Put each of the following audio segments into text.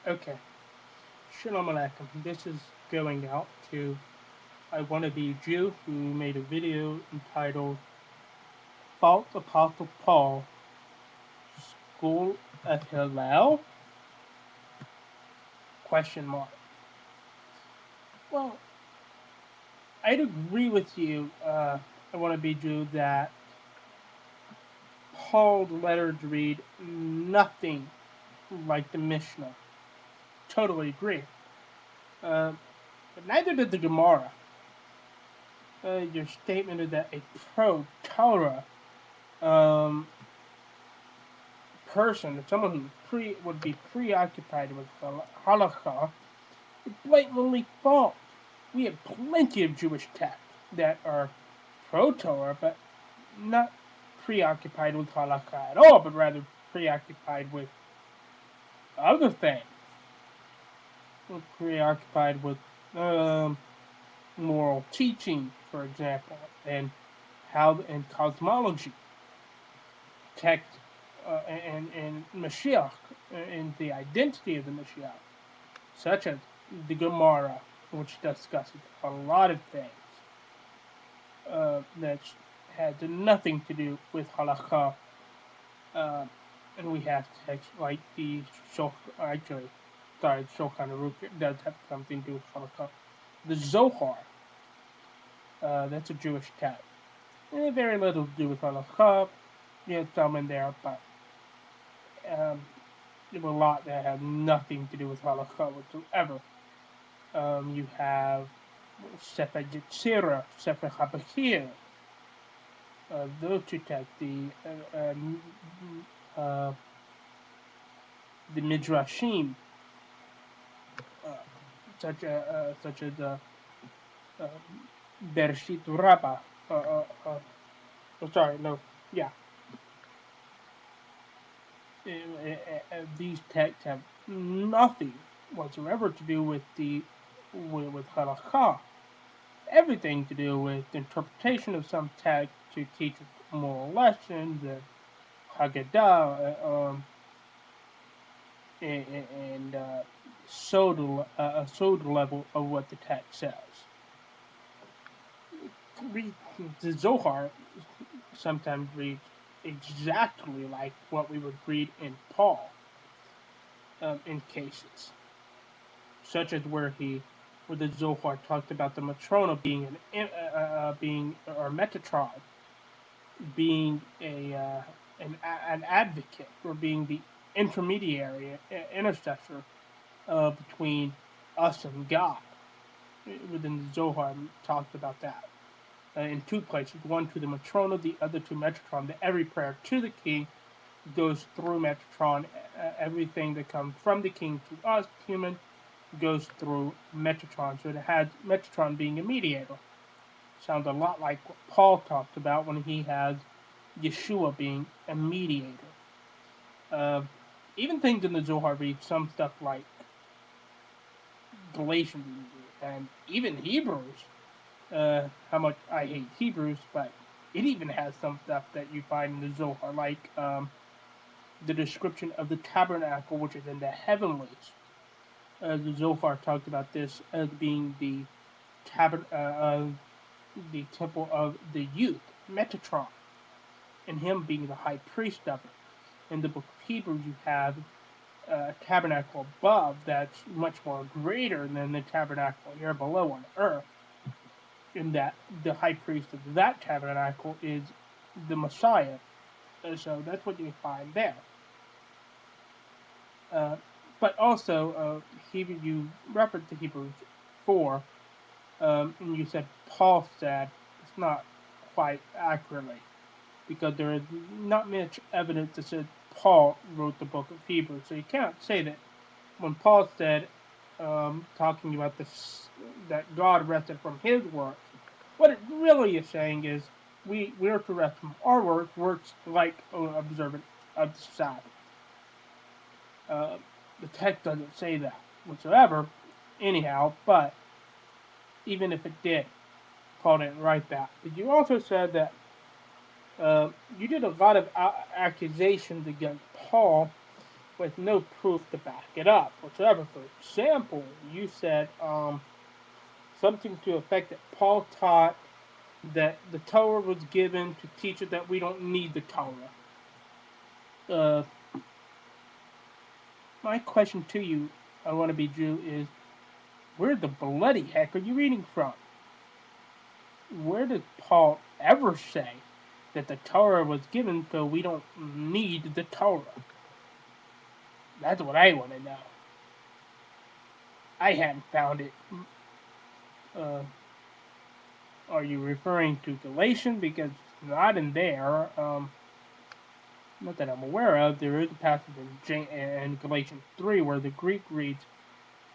Okay. Shalom Aleichem. This is going out to I Want to Be Jew who made a video entitled False Apostle Paul, School of Hillel? Question mark. Well, I'd agree with you, I Want to Be Jew, that Paul's letters read nothing like the Mishnah. Totally agree. But neither did the Gemara. Your statement is that a pro-Torah person, someone who would be preoccupied with halakha, is blatantly false. We have plenty of Jewish texts that are pro-Torah, but not preoccupied with halakha at all, but rather preoccupied with other things. We're preoccupied with moral teaching, for example, and cosmology, text, and Mashiach, and the identity of the Mashiach, such as the Gemara, which discusses a lot of things that had nothing to do with halakha, and we have texts like the Shulchan Aruch does have something to do with halakha. The Zohar, that's a Jewish text. And very little to do with halakha. Yeah, some in there, but there were a lot that have nothing to do with halakha whatsoever. You have Sefer Yetzirah, Sefer Habakir, those two texts, the Midrashim, such as Bereshit Rabbah. Sorry, no, yeah. These texts have nothing whatsoever to do with with halakha. Everything to do with interpretation of some text to teach moral lessons, Haggadah, and a soda level of what the text says. The Zohar sometimes reads exactly like what we would read in Paul, in cases, such as where the Zohar talked about the Matrona being or Metatron being an advocate, or being the intermediary, intercessor between us and God. Within the Zohar, talked about that in two places: one to the Matrona, the other to Metatron. That every prayer to the king goes through Metatron. Everything that comes from the king to us, human, goes through Metatron. So it has Metatron being a mediator. Sounds a lot like what Paul talked about when he has Yeshua being a mediator. Even things in the Zohar read some stuff like Galatians and even Hebrews. How much I hate Hebrews, but it even has some stuff that you find in the Zohar, like the description of the tabernacle, which is in the heavenlies. The Zohar talked about this as being the temple of the youth, Metatron, and him being the high priest of it. In the book of Hebrews, you have a tabernacle above that's much more greater than the tabernacle here below on earth, in that the high priest of that tabernacle is the Messiah. So that's what you find there. But also, you referenced to Hebrews 4, and you said Paul said. It's not quite accurately, because there is not much evidence that says Paul wrote the book of Hebrews. So you can't say that when Paul said, talking about this, that God rested from his works, what it really is saying is we're to rest from our works like observance of the Sabbath. The text doesn't say that whatsoever, anyhow, but even if it did, Paul didn't write that. But you also said that you did a lot of accusations against Paul with no proof to back it up whatsoever. For example, you said something to the effect that Paul taught that the Torah was given to teach us that we don't need the Torah. My question to you, I want to be Jew, is where the bloody heck are you reading from? Where did Paul ever say that the Torah was given so we don't need the Torah? That's what I want to know. I haven't found it. Are you referring to Galatians? Because it's not in there. Not that I'm aware of. There is a passage in Galatians 3 where the Greek reads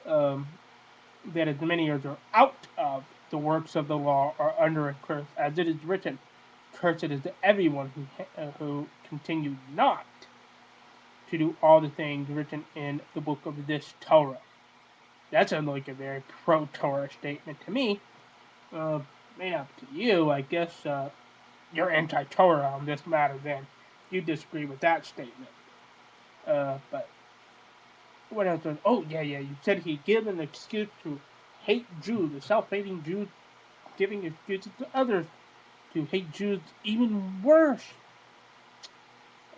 that as many as are out of the works of the law are under a curse, as it is written, "Cursed is everyone who continues not to do all the things written in the book of this Torah." That sounds like a very pro-Torah statement to me. May not to you, I guess. You're anti-Torah on this matter. Then you disagree with that statement. But what else? Oh yeah. You said he gave an excuse to hate Jews, the self-hating Jews, giving excuses to others to hate Jews even worse.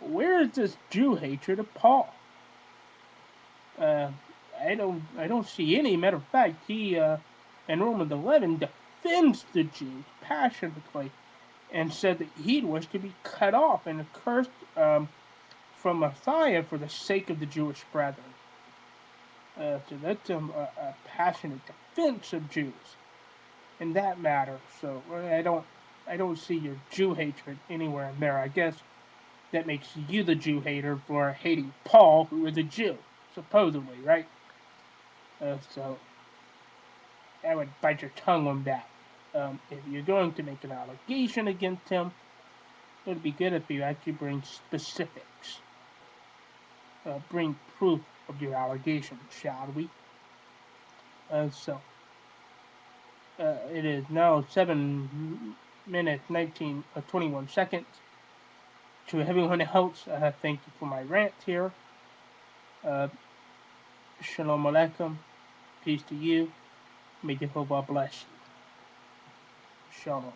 Where is this Jew hatred of Paul? I don't see any. Matter of fact, he in Romans 11 defends the Jews passionately and said that he was to be cut off and accursed from Messiah for the sake of the Jewish brethren. So that's a passionate defense of Jews in that matter. So I don't see your Jew hatred anywhere in there. I guess that makes you the Jew hater for hating Paul, who is a Jew, supposedly, right? So I would bite your tongue on that. If you're going to make an allegation against him, it would be good if you actually bring specifics. Bring proof of your allegation, shall we? It is now 7 minutes 21 seconds. To everyone else, thank you for my rant here. Shalom Aleichem. Peace to you. May Jehovah bless you. Shalom.